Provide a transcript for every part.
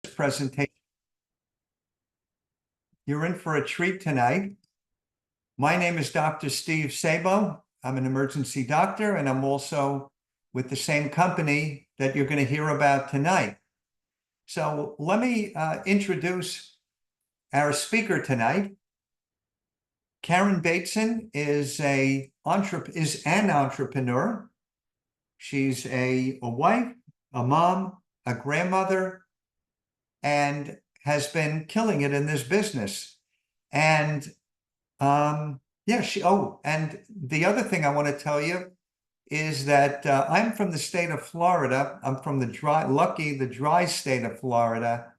Presentation. You're in for a treat tonight. My name is Dr. Steve Sabo. I'm an emergency doctor, and I'm also with the same company that you're going to hear about tonight. So let me introduce our speaker tonight. Karen Bateson is an entrepreneur. She's a wife, a mom, a grandmother, and has been killing it in this business. And yeah, and the other thing I want to tell you is that I'm from the state of Florida. I'm from the dry state of Florida.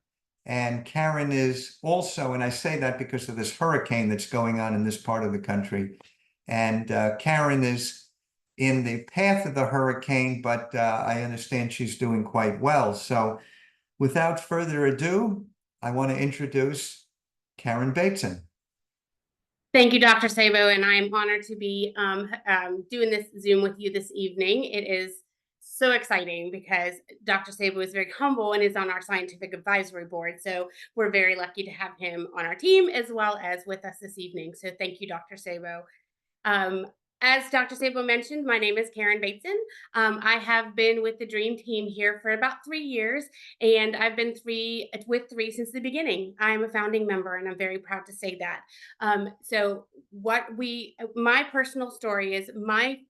And Karen is also, and I say that because of this hurricane that's going on in this part of the country. And Karen is in the path of the hurricane, but I understand she's doing quite well. So without further ado, I want to introduce Karen Bateson. Thank you, Dr. Sabo, and I'm honored to be doing this Zoom with you this evening. It is so exciting because Dr. Sabo is very humble and is on our scientific advisory board. So we're very lucky to have him on our team as well as with us this evening. So thank you, Dr. Sabo. Um, as Dr. Sabo mentioned, my name is Karen Bateson. I have been with the Dream Team here for about 3 years, and I've been with three since the beginning. I'm a founding member, and I'm very proud to say that. My personal story is my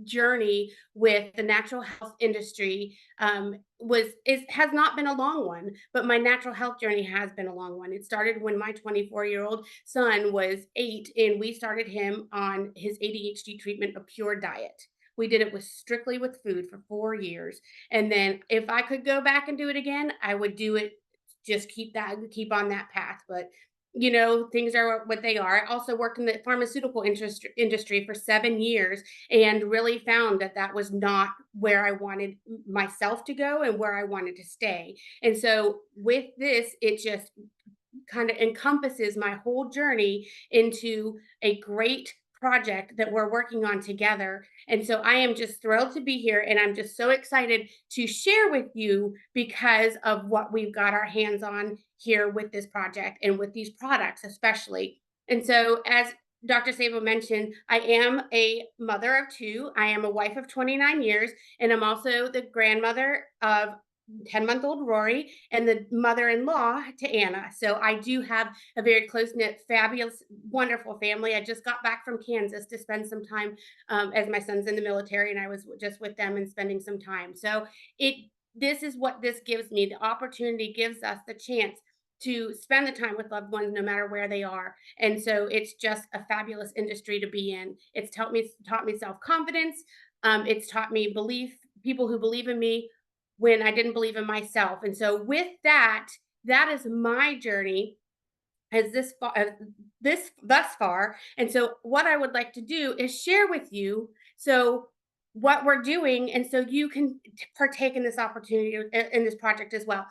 journey with the natural health industry has not been a long one, but my natural health journey has been a long one. It started when my 24-year-old son was 8, and we started him on his ADHD treatment, a pure diet. We did it strictly with food for 4 years, and then if I could go back and do it again, I would do it. Just keep on that path, but things are what they are. I also worked in the pharmaceutical industry for 7 years and really found that was not where I wanted myself to go and where I wanted to stay. And so with this, it just kind of encompasses my whole journey into a great project that we're working on together. And so I am just thrilled to be here, and I'm just so excited to share with you because of what we've got our hands on here with this project and with these products especially. And so as Dr. Sabo mentioned, I am a mother of two. I am a wife of 29 years, and I'm also the grandmother of 10-month-old Rory and the mother-in-law to Anna. So I do have a very close-knit, fabulous, wonderful family. I just got back from Kansas to spend some time as my son's in the military, and I was just with them and spending some time. So this is what this gives me. The opportunity gives us the chance to spend the time with loved ones no matter where they are. And so it's just a fabulous industry to be in. It's taught me self-confidence. It's taught me people who believe in me when I didn't believe in myself. And so with that, that is my journey as this thus far. And so what I would like to do is share with you what we're doing, and so you can partake in this opportunity in this project as well.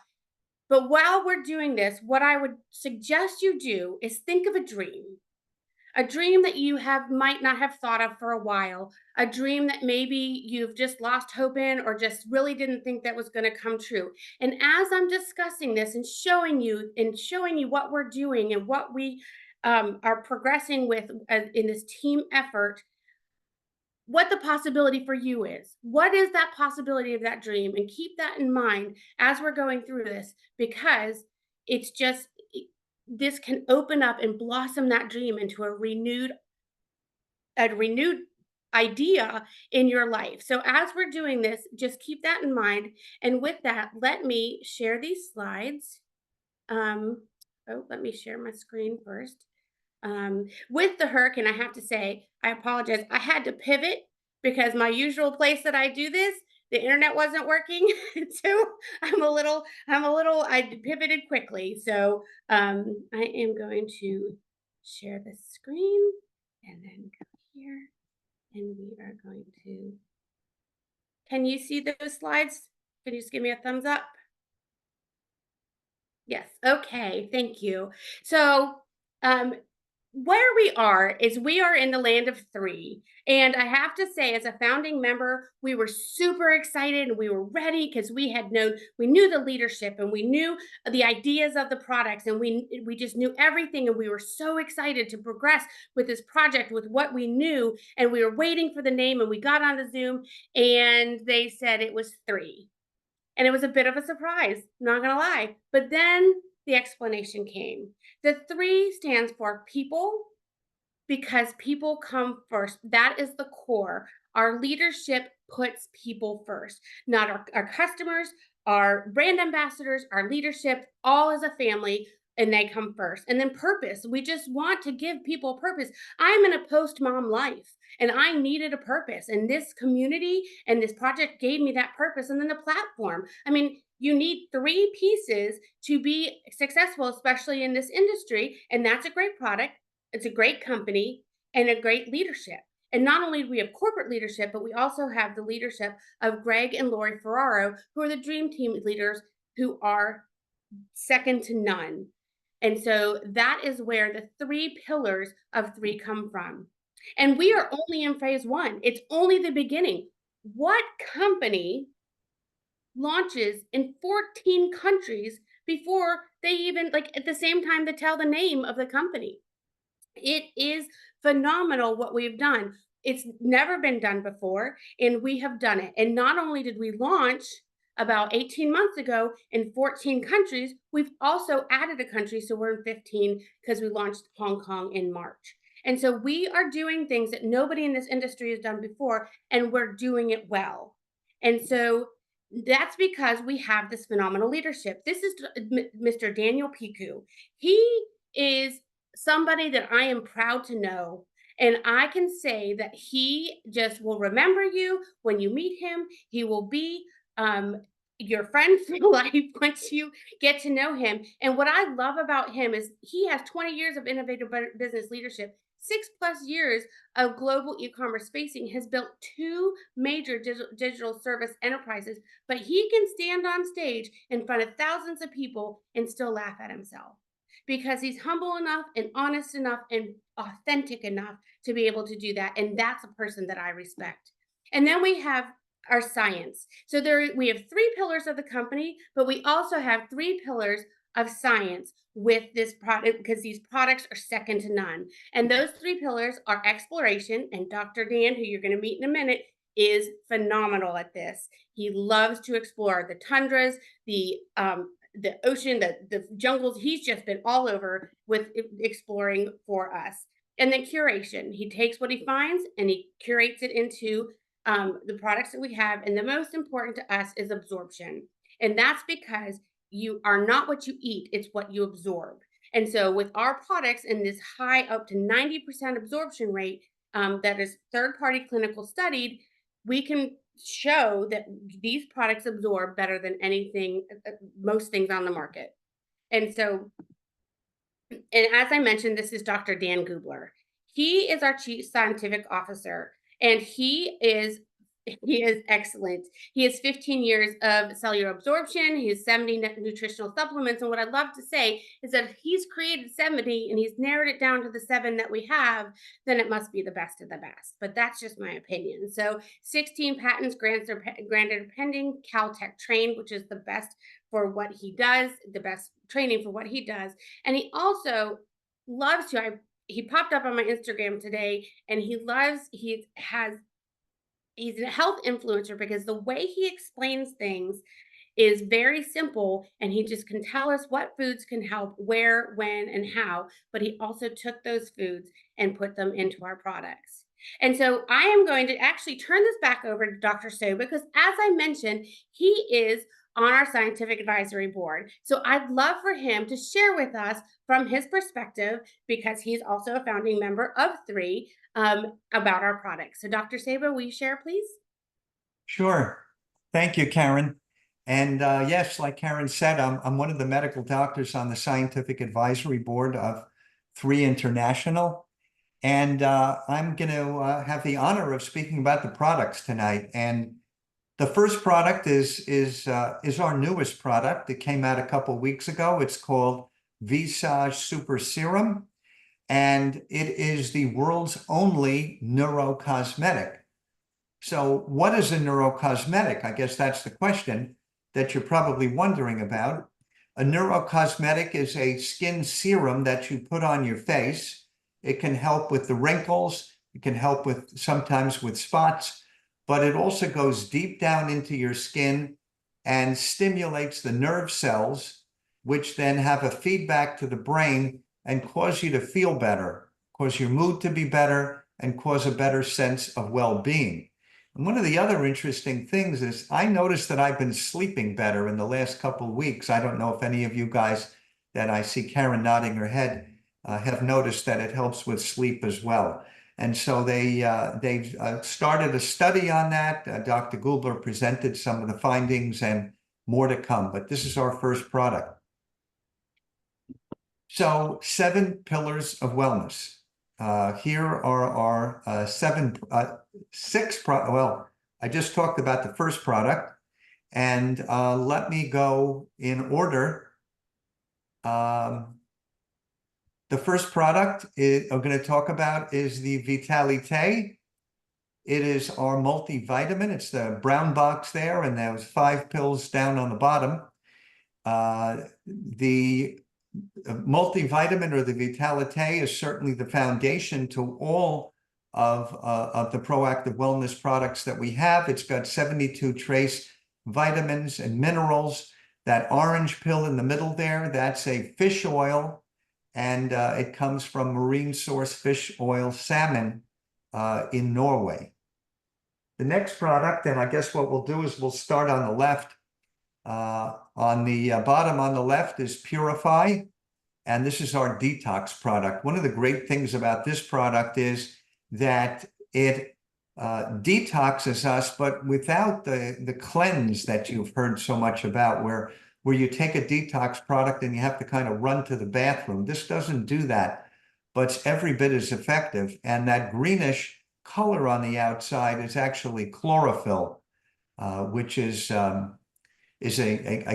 But while we're doing this, what I would suggest you do is think of a dream that you might not have thought of for a while, a dream that maybe you've just lost hope in or just really didn't think that was going to come true. And as I'm discussing this and showing you what we're doing and what we are progressing with in this team effort, what the possibility for you is. What is that possibility of that dream? And keep that in mind as we're going through this, because it's just this can open up and blossom that dream into a renewed idea in your life. So as we're doing this, just keep that in mind. And with that, let me share these slides. Let me share my screen first. With the hurricane, I have to say, I apologize. I had to pivot because my usual place that I do this, the internet wasn't working. So I pivoted quickly. So I am going to share the screen and then go here. And we are going to, can you see those slides? Can you just give me a thumbs up? Yes. Okay. Thank you. So where we are is we are in the land of three. And I have to say, as a founding member, we were super excited and we were ready because we knew the leadership and we knew the ideas of the products and we just knew everything. And we were so excited to progress with this project with what we knew. And we were waiting for the name and we got on the Zoom and they said it was three. And it was a bit of a surprise, not gonna lie. But then the explanation came. The three stands for people, because people come first. That is the core. Our leadership puts people first, not our customers, our brand ambassadors, our leadership, all as a family, and they come first. And then purpose. We just want to give people purpose. I'm in a post mom life and I needed a purpose. And this community and this project gave me that purpose. And then the platform. I mean, you need three pieces to be successful, especially in this industry. And that's a great product, it's a great company, and a great leadership. And not only do we have corporate leadership, but we also have the leadership of Greg and Lori Ferraro, who are the dream team leaders who are second to none. And so that is where the three pillars of three come from. And we are only in phase one, it's only the beginning. What company launches in 14 countries before they even, like, at the same time to tell the name of the company? It is phenomenal what we've done. It's never been done before, and we have done it. And not only did we launch about 18 months ago in 14 countries, we've also added a country. So we're in 15 because we launched Hong Kong in March. And so we are doing things that nobody in this industry has done before, and we're doing it well. And so that's because we have this phenomenal leadership. This is Mr. Daniel Piku. He is somebody that I am proud to know. And I can say that he just will remember you when you meet him. He will be your friend for life once you get to know him. And what I love about him is he has 20 years of innovative business leadership. 6+ years of global e-commerce facing, has built two major digital service enterprises, but he can stand on stage in front of thousands of people and still laugh at himself because he's humble enough and honest enough and authentic enough to be able to do that. And that's a person that I respect. And then we have our science. So there we have three pillars of the company, but we also have three pillars of science with this product because these products are second to none. And those three pillars are exploration, and Dr. Dan, who you're going to meet in a minute, is phenomenal at this. He loves to explore the tundras, the ocean, the jungles. He's just been all over with exploring for us. And then curation. He takes what he finds and he curates it into the products that we have. And the most important to us is absorption. And that's because you are not what you eat, it's what you absorb. And so with our products in this high up to 90% absorption rate, that is third party clinical studied, we can show that these products absorb better than anything, most things on the market. And so, and as I mentioned, this is Dr. Dan Gubler. He is our chief scientific officer, and he is excellent. He has 15 years of cellular absorption. He has 70 nutritional supplements. And what I'd love to say is that if he's created 70 and he's narrowed it down to the 7 that we have, then it must be the best of the best. But that's just my opinion. So 16 patents granted pending, Caltech trained, which is the best for what he does, the best training for what he does. And he also loves to, he popped up on my Instagram today and he's a health influencer because the way he explains things is very simple, and he just can tell us what foods can help, where, when, and how. But he also took those foods and put them into our products. And so I am going to actually turn this back over to Dr. So because, as I mentioned, he is on our scientific advisory board. So I'd love for him to share with us from his perspective, because he's also a founding member of three, about our products. So Dr. Sabo, will you share, please? Sure. Thank you, Karen. And yes, like Karen said, I'm one of the medical doctors on the scientific advisory board of Three International. And I'm going to have the honor of speaking about the products tonight. And the first product is our newest product. It came out a couple weeks ago. It's called Visage Super Serum. and it is the world's only neurocosmetic. So what is a neurocosmetic? I guess that's the question that you're probably wondering about. A neurocosmetic is a skin serum that you put on your face. It can help with the wrinkles. It can help with sometimes with spots, but it also goes deep down into your skin and stimulates the nerve cells, which then have a feedback to the brain and cause you to feel better, cause your mood to be better, and cause a better sense of well-being. And one of the other interesting things is I noticed that I've been sleeping better in the last couple of weeks. I don't know if any of you guys that I see Karen nodding her head have noticed that it helps with sleep as well. And so they've started a study on that. Dr. Gubler presented some of the findings and more to come, but this is our first product. So 7 pillars of wellness. Here are our well, I just talked about the first product, and let me go in order. The first product I'm going to talk about is the Vitalite. It is our multivitamin. It's the brown box there, and there's 5 pills down on the bottom. The multivitamin, or the Vitalite, is certainly the foundation to all of the proactive wellness products that we have. It's got 72 trace vitamins and minerals. That orange pill in the middle there, that's a fish oil, and it comes from marine source fish oil salmon in Norway. The next product, and I guess what we'll do is we'll start on the left. On the bottom on the left is Purify, and this is our detox product. One of the great things about this product is that it detoxes us, but without the cleanse that you've heard so much about, where you take a detox product and you have to kind of run to the bathroom. This doesn't do that, but it's every bit as effective. And that greenish color on the outside is actually chlorophyll, which is a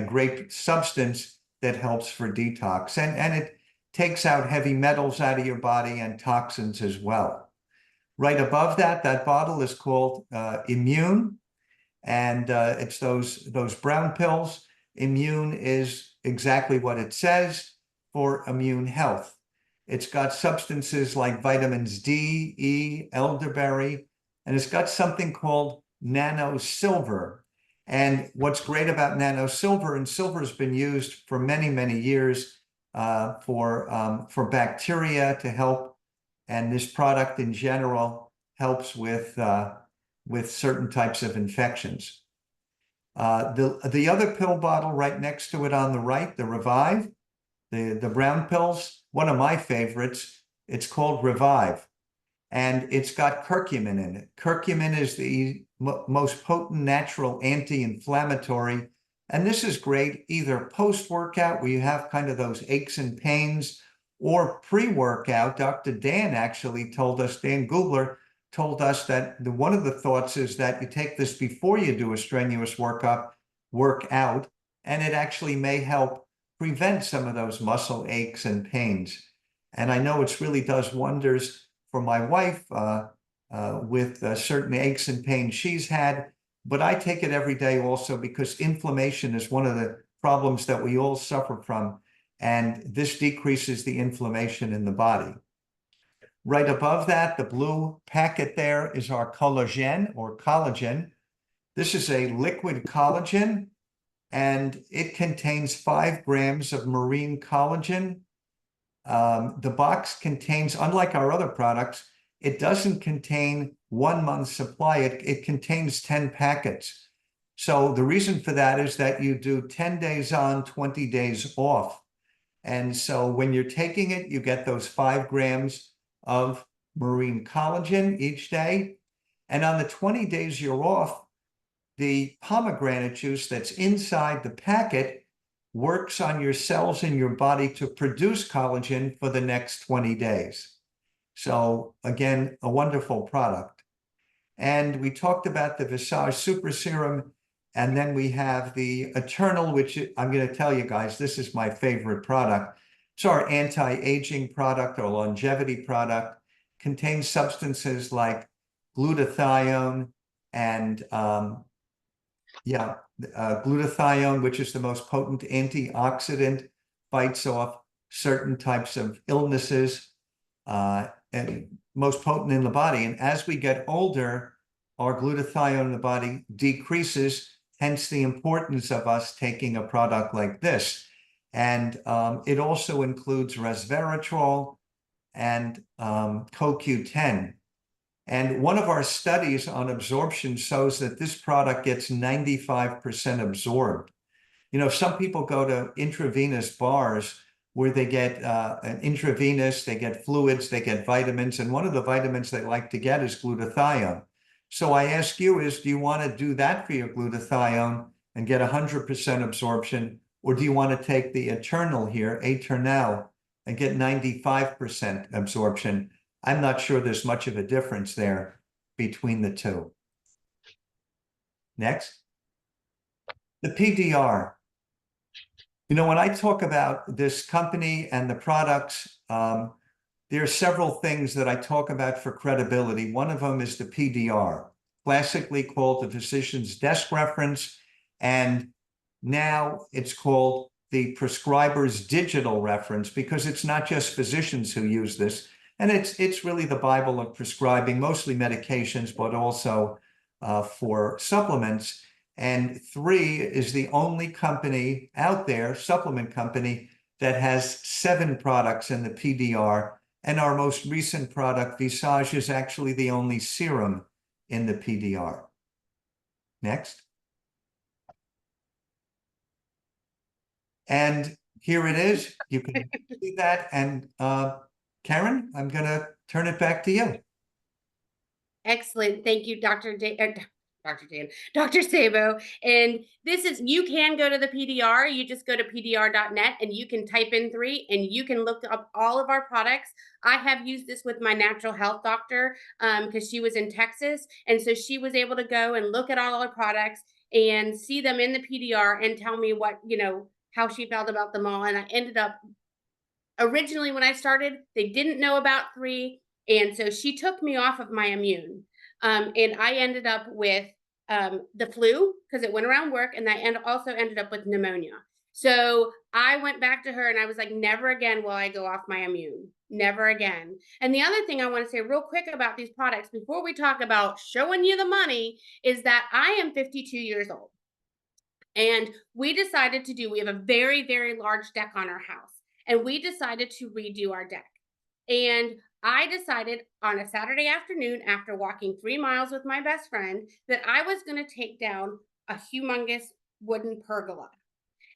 great substance that helps for detox. And it takes out heavy metals out of your body and toxins as well. Right above that bottle is called Immune, and it's those brown pills. Immune is exactly what it says, for immune health. It's got substances like vitamins D, E, elderberry, and it's got something called nano silver. And what's great about nano silver, and silver has been used for many, many years for bacteria to help, and this product in general helps with certain types of infections. The other pill bottle right next to it on the right, the Revive, the brown pills, one of my favorites, it's called Revive, and it's got curcumin in it. Curcumin is the most potent natural anti-inflammatory, and this is great either post-workout, where you have kind of those aches and pains, or pre-workout. Dr. Dan actually told us, Dan Gubler told us that one of the thoughts is that you take this before you do a strenuous workout, and it actually may help prevent some of those muscle aches and pains. And I know it really does wonders for my wife with certain aches and pains she's had, but I take it every day also because inflammation is one of the problems that we all suffer from, and this decreases the inflammation in the body. Right above that, the blue packet there is our collagen, or collagen. This is a liquid collagen, and it contains 5 grams of marine collagen. The box contains, unlike our other products, it doesn't contain 1 month's supply. It contains 10 packets. So the reason for that is that you do 10 days on, 20 days off. And so when you're taking it, you get those 5 grams of marine collagen each day. And on the 20 days you're off, the pomegranate juice that's inside the packet works on your cells in your body to produce collagen for the next 20 days. So again, a wonderful product. And we talked about the Visage Super Serum, and then we have the Eternal, which I'm going to tell you guys, this is my favorite product. So our anti-aging product or longevity product contains substances like glutathione and yeah, glutathione, which is the most potent antioxidant, fights off certain types of illnesses, and most potent in the body. And as we get older, our glutathione in the body decreases, hence the importance of us taking a product like this. And it also includes resveratrol and CoQ10. And one of our studies on absorption shows that this product gets 95% absorbed. You know, some people go to intravenous bars where they get an intravenous, they get fluids, they get vitamins, and one of the vitamins they like to get is glutathione. So I ask you is, do you want to do that for your glutathione and get 100% absorption, or do you want to take the eternal here, Eternal, and get 95% absorption? I'm not sure there's much of a difference there between the two. Next. The PDR. You know, when I talk about this company and the products, there are several things that I talk about for credibility. One of them is the PDR, classically called the physician's desk reference, and now it's called the prescriber's digital reference because it's not just physicians who use this, and it's really the Bible of prescribing, mostly medications, but also for supplements. And 3 is the only company out there, supplement company, that has 7 products in the PDR. And our most recent product, Visage, is actually the only serum in the PDR. Next. And here it is. You can see that. And Karen, I'm going to turn it back to you. Excellent. Thank you, Dr. Dan, Dr. Sabo. And this is, you can go to the PDR. You just go to pdr.net and you can type in 3 and you can look up all of our products. I have used this with my natural health doctor because she was in Texas. And so she was able to go and look at all our products and see them in the PDR and tell me what, how she felt about them all. And I ended up, originally when I started, they didn't know about 3. And so she took me off of my immune. And I ended up with the flu because it went around work. And I also ended up with pneumonia. So I went back to her and I was like, never again will I go off my immune. Never again. And the other thing I want to say real quick about these products before we talk about showing you the money is that I am 52 years old. And we have a very, very large deck on our house. And we decided to redo our deck. And I decided on a Saturday afternoon, after walking 3 miles with my best friend, that I was going to take down a humongous wooden pergola.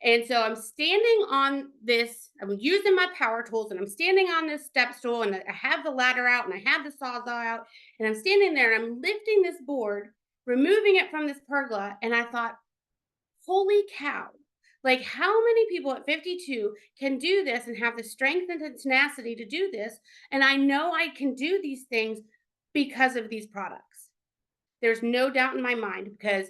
And so I'm standing on this, I'm using my power tools and I'm standing on this step stool and I have the ladder out and I have the sawzall out and I'm standing there and I'm lifting this board, removing it from this pergola. And I thought, holy cow, like how many people at 52 can do this and have the strength and the tenacity to do this? And I know I can do these things because of these products. There's no doubt in my mind because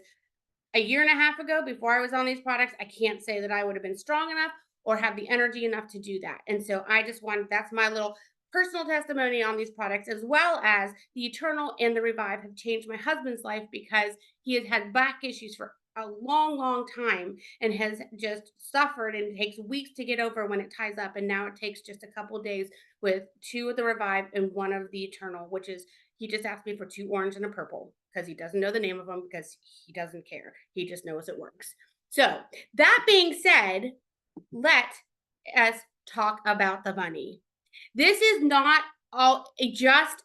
a year and a half ago, before I was on these products, I can't say that I would have been strong enough or have the energy enough to do that. And so I just wanted, that's my little personal testimony on these products, as well as the Eternal and the Revive have changed my husband's life because he has had back issues for a long, long time and has just suffered and it takes weeks to get over when it ties up. And now it takes just a couple of days with 2 of the Revive and 1 of the Eternal, which is, he just asked me for 2 orange and a purple because he doesn't know the name of them because he doesn't care. He just knows it works. So that being said, let us talk about the money. This is not just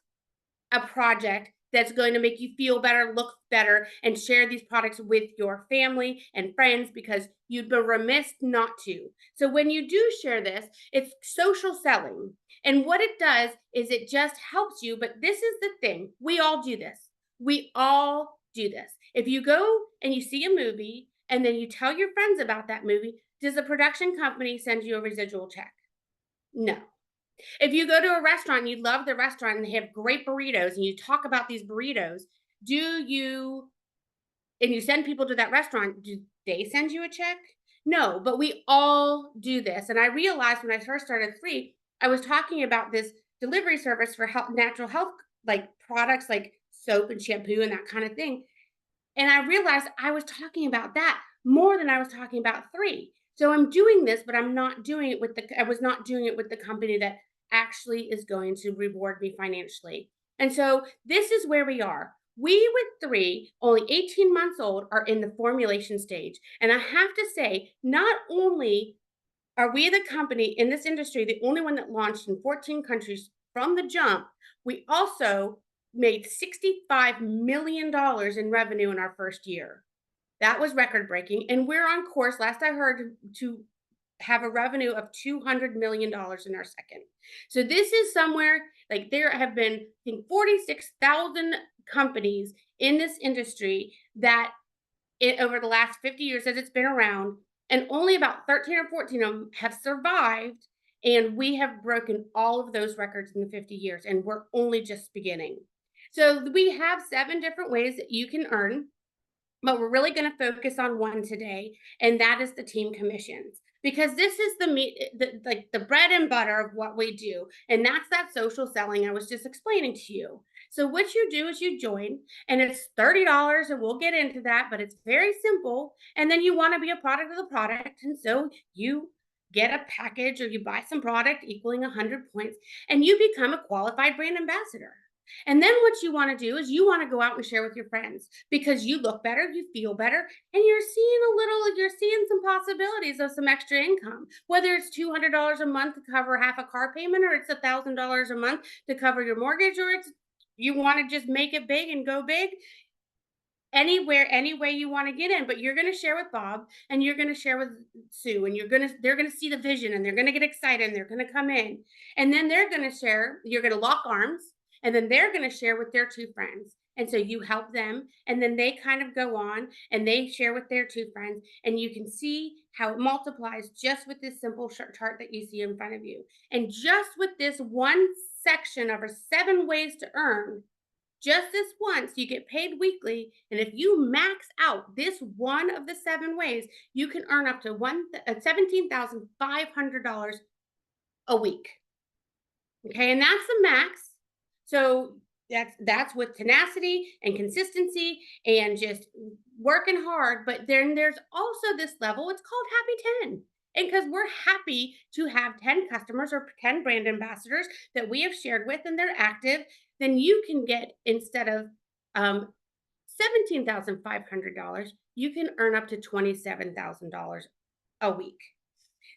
a project that's going to make you feel better, look better, and share these products with your family and friends because you'd be remiss not to. So when you do share this, it's social selling. And what it does is it just helps you. But this is the thing. We all do this. We all do this. If you go and you see a movie and then you tell your friends about that movie, does the production company send you a residual check? No. If you go to a restaurant and you love the restaurant and they have great burritos and you talk about these burritos, and you send people to that restaurant, do they send you a check? No, but we all do this. And I realized when I first started Three, I was talking about this delivery service for natural health, like products like soap and shampoo and that kind of thing. And I realized I was talking about that more than I was talking about Three. So I'm doing this, but I was not doing it with the company that actually is going to reward me financially. And so this is where we are. We with Three, only 18 months old, are in the formulation stage. And I have to say, not only are we the company in this industry, the only one that launched in 14 countries from the jump, we also made $65 million in revenue in our first year. That was record breaking. And we're on course, last I heard, to have a revenue of $200 million in our second. So this is somewhere like there have been, I think, 46,000 companies in this industry that over the last 50 years as it's been around, and only about 13 or 14 of them have survived. And we have broken all of those records in the 50 years, and we're only just beginning. So we have 7 different ways that you can earn, but we're really going to focus on one today, and that is the team commissions. Because this is the meat, like the bread and butter of what we do. And that's that social selling I was just explaining to you. So, what you do is you join, and it's $30, and we'll get into that, but it's very simple. And then you want to be a product of the product. And so you get a package or you buy some product equaling 100 points, and you become a qualified brand ambassador. And then what you want to do is you want to go out and share with your friends because you look better, you feel better, and you're seeing some possibilities of some extra income. Whether it's $200 a month to cover half a car payment, or it's $1,000 a month to cover your mortgage, or it's you want to just make it big and go big, anywhere, any way you want to get in. But you're going to share with Bob, and you're going to share with Sue, and they're going to see the vision, and they're going to get excited, and they're going to come in, and then they're going to share. You're going to lock arms, and then they're going to share with their 2 friends. And so you help them, and then they kind of go on and they share with their 2 friends, and you can see how it multiplies just with this simple chart that you see in front of you. And just with this one section of our 7 ways to earn, just this once, you get paid weekly. And if you max out this one of the 7 ways, you can earn up to $17,500 a week. Okay, and that's the max. So that's with tenacity and consistency and just working hard. But then there's also this level, it's called Happy 10. And because we're happy to have 10 customers or 10 brand ambassadors that we have shared with and they're active, then you can get, instead of $17,500, you can earn up to $27,000 a week.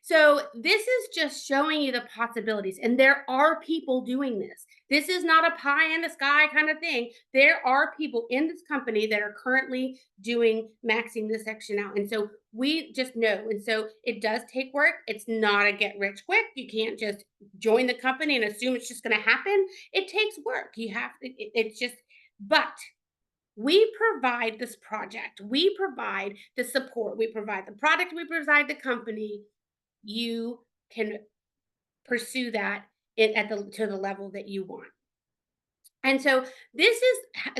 So this is just showing you the possibilities. And there are people doing this. This is not a pie in the sky kind of thing. There are people in this company that are currently doing maxing this section out. And so we just know. And so it does take work. It's not a get rich quick. You can't just join the company and assume it's just going to happen. It takes work. You have to, it's just, but we provide this project. We provide the support. We provide the product. We provide the company. You can pursue that at the to the level that you want. And so this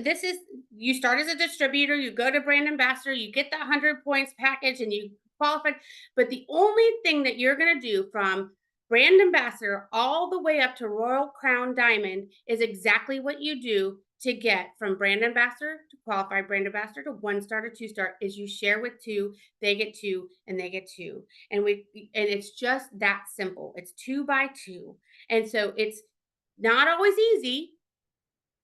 is you start as a distributor, you go to brand ambassador, you get that 100 points package, and you qualify. But the only thing that you're going to do from brand ambassador all the way up to Royal Crown Diamond is exactly what you do to get from brand ambassador to qualified brand ambassador to 1 star to 2 star, is you share with 2, they get 2, and they get 2. And it's just that simple. It's 2 by 2. And so it's not always easy,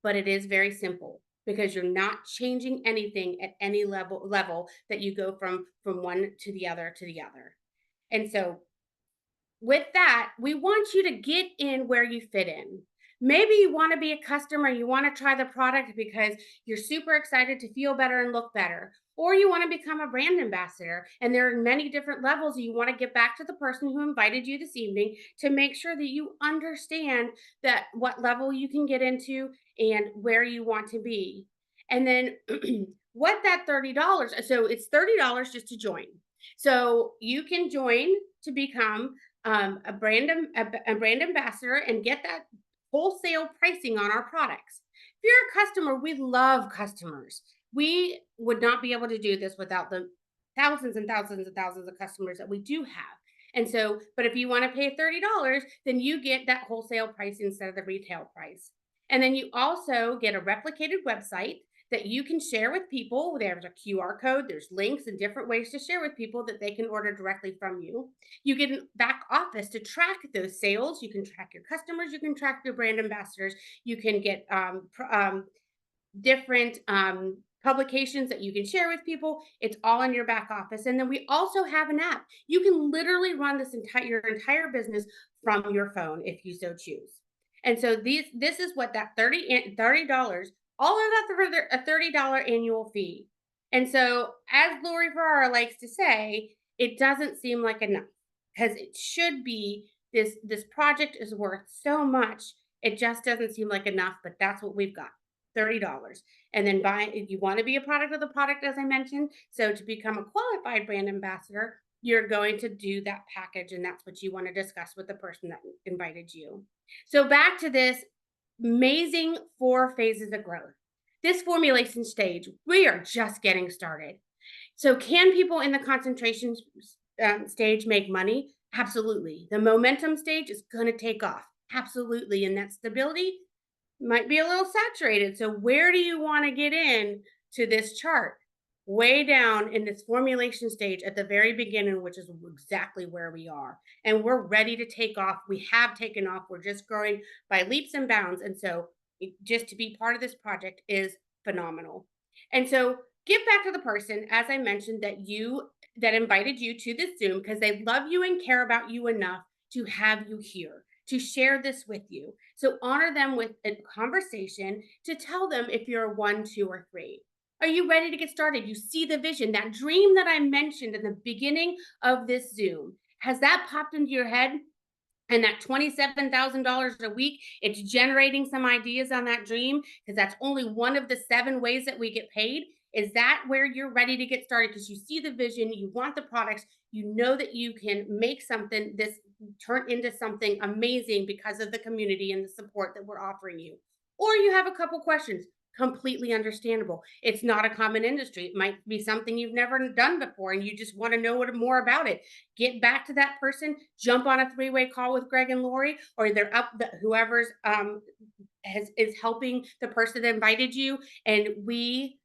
but it is very simple because you're not changing anything at any level that you go from one to the other to the other. And so with that, we want you to get in where you fit in. Maybe you want to be a customer, you want to try the product because you're super excited to feel better and look better. Or you want to become a brand ambassador, and there are many different levels. You want to get back to the person who invited you this evening to make sure that you understand that what level you can get into and where you want to be. And then what that $30, so it's $30 just to join. So you can join to become a brand ambassador and get that wholesale pricing on our products. If you're a customer, we love customers. We would not be able to do this without thousands and thousands and thousands of customers that we do have. And so, but if you want to pay $30, then you get that wholesale price instead of the retail price. And then you also get a replicated website that you can share with people. There's a QR code, there's links and different ways to share with people that they can order directly from you. You get a back office to track those sales. You can track your customers, you can track your brand ambassadors, you can get different publications that you can share with people. It's all in your back office. And then we also have an app. You can literally run your entire business from your phone if you so choose. And so this is what that $30, all of that for a $30 annual fee. And so, as Lori Ferrara likes to say, it doesn't seem like enough because it should be. This project is worth so much. It just doesn't seem like enough, but that's what we've got. $30. And then you want to be a product of the product, as I mentioned. So to become a qualified brand ambassador, you're going to do that package, and that's what you want to discuss with the person that invited you. So back to this amazing 4 phases of growth. This formulation stage, we are just getting started. So can people in the concentration stage make money? Absolutely. The momentum stage is going to take off. Absolutely. And that stability might be a little saturated. So where do you want to get in to this chart? Way down in this formulation stage at the very beginning, which is exactly where we are. And we're ready to take off. We have taken off. We're just growing by leaps and bounds. And so just to be part of this project is phenomenal. And so get back to the person, as I mentioned, that invited you to this Zoom because they love you and care about you enough to have you here, to share this with you. So honor them with a conversation to tell them if you're a 1, 2, or 3. Are you ready to get started? You see the vision, that dream that I mentioned in the beginning of this Zoom. Has that popped into your head? And that $27,000 a week, it's generating some ideas on that dream because that's only one of the 7 ways that we get paid. Is that where you're ready to get started? Because you see the vision, you want the products, you know that you can make this turn into something amazing because of the community and the support that we're offering you. Or you have a couple questions. Completely understandable. It's not a common industry. It might be something you've never done before and you just want to know more about it. Get back to that person, jump on a 3-way call with Greg and Lori, or whoever's is helping the person that invited you, and we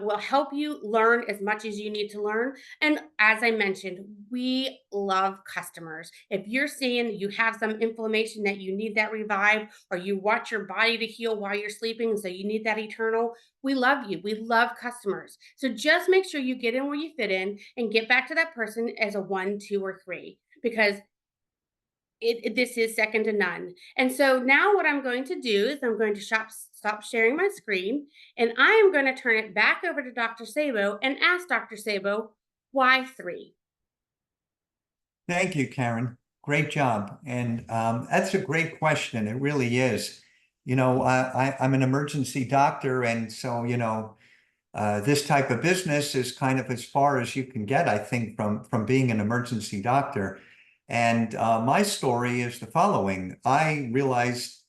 will help you learn as much as you need to learn. And as I mentioned, we love customers. If you're seeing you have some inflammation that you need that revived, or you want your body to heal while you're sleeping, so you need that eternal, we love you. We love customers. So just make sure you get in where you fit in and get back to that person as a 1, 2, or 3, because this is second to none. And so now what I'm going to do is I'm going to stop sharing my screen, and I am going to turn it back over to Dr. Sabo and ask Dr. Sabo, why 3? Thank you, Karen. Great job. And that's a great question. It really is. I'm an emergency doctor. And so, this type of business is kind of as far as you can get, I think, from being an emergency doctor. And my story is the following. I realized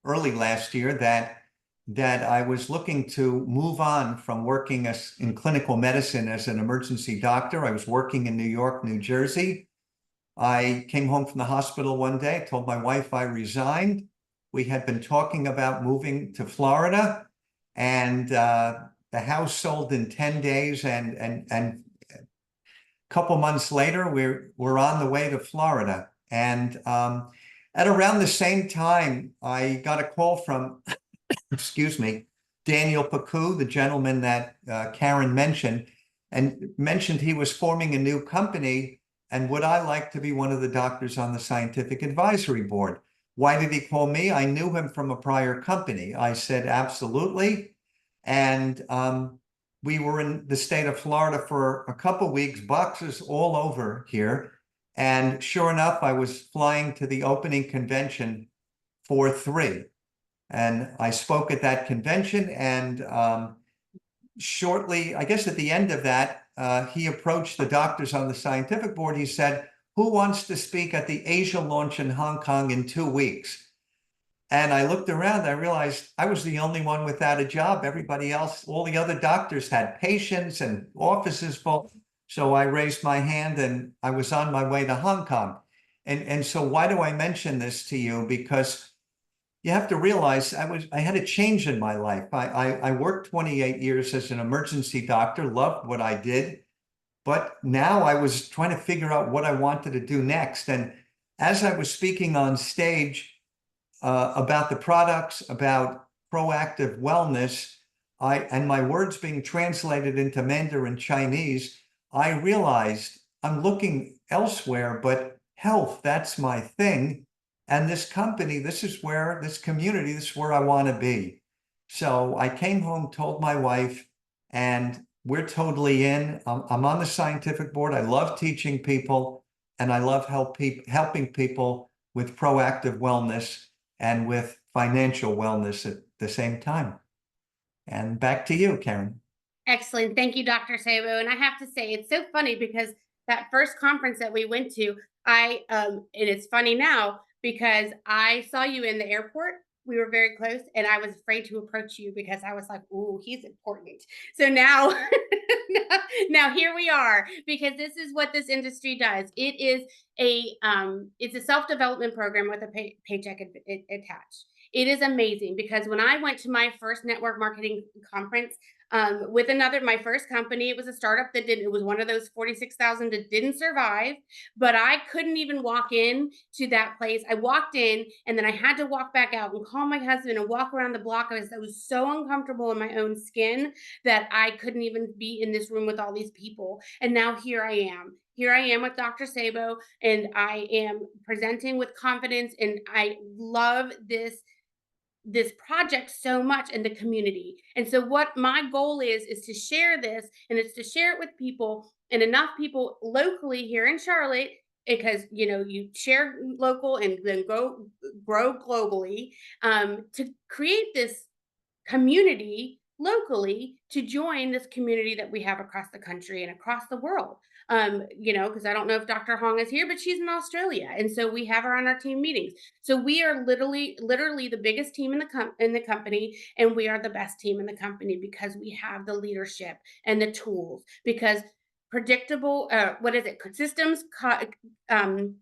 early last year, that I was looking to move on from working in clinical medicine as an emergency doctor. I was working in New York, New Jersey. I came home from the hospital one day, told my wife I resigned. We had been talking about moving to Florida, and the house sold in 10 days, and a couple months later, we're on the way to Florida. And at around the same time, I got a call from, excuse me, Daniel Pacu, the gentleman that Karen mentioned, and mentioned he was forming a new company, and would I like to be one of the doctors on the scientific advisory board? Why did he call me? I knew him from a prior company. I said, absolutely. And we were in the state of Florida for a couple weeks, boxes all over here. And sure enough, I was flying to the opening convention for 3. And I spoke at that convention, and shortly, I guess at the end of that, he approached the doctors on the scientific board. He said, who wants to speak at the Asia launch in Hong Kong in 2 weeks? And I looked around, I realized I was the only one without a job. Everybody else, all the other doctors had patients and offices full. So I raised my hand and I was on my way to Hong Kong. And so why do I mention this to you? Because you have to realize I had a change in my life. I worked 28 years as an emergency doctor, loved what I did, but now I was trying to figure out what I wanted to do next. And as I was speaking on stage about the products, about proactive wellness, and my words being translated into Mandarin Chinese, I realized I'm looking elsewhere, but health, that's my thing. And this company, this community, this is where I want to be. So I came home, told my wife, and we're totally in. I'm on the scientific board. I love teaching people, and I love helping people with proactive wellness and with financial wellness at the same time. And back to you, Karen. Excellent. Thank you, Dr. Sabo. And I have to say, it's so funny because that first conference that we went to, and it's funny now because I saw you in the airport. We were very close, and I was afraid to approach you because I was like, "Ooh, he's important." So now, now here we are because this is what this industry does. It's a self development program with a paycheck attached. It is amazing because when I went to my first network marketing conference, with another my first company, it was a startup that did it was one of those 46,000 that didn't survive, but I couldn't even walk in to that place. I walked in and then I had to walk back out and call my husband and walk around the block. I was so uncomfortable in my own skin that I couldn't even be in this room with all these people. And now here I am. Here I am with Dr. Sabo, and I am presenting with confidence, and I love this project so much in the community. And so what my goal is to share this, and it's to share it with people, and enough people locally here in Charlotte, because you share local and then grow globally, to create this community locally to join this community that we have across the country and across the world. Because I don't know if Dr. Hong is here, but she's in Australia, and so we have her on our team meetings. So we are literally the biggest team in the company, and we are the best team in the company because we have the leadership and the tools. Because predictable, what is it? Systems. I'm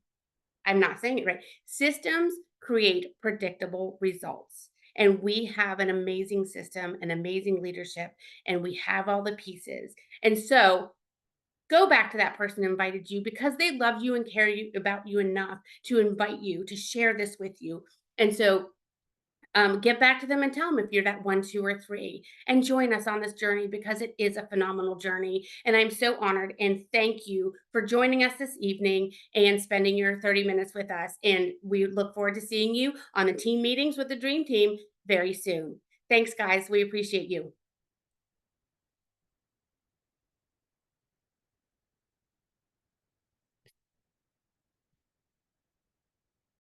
not saying it right. Systems create predictable results. And we have an amazing system, an amazing leadership, and we have all the pieces. And so go back to that person who invited you because they love you and about you enough to invite you to share this with you. And so get back to them and tell them if you're that one, two, or three, and join us on this journey because it is a phenomenal journey. And I'm so honored and thank you for joining us this evening and spending your 30 minutes with us. And we look forward to seeing you on the team meetings with the Dream Team very soon. Thanks, guys. We appreciate you.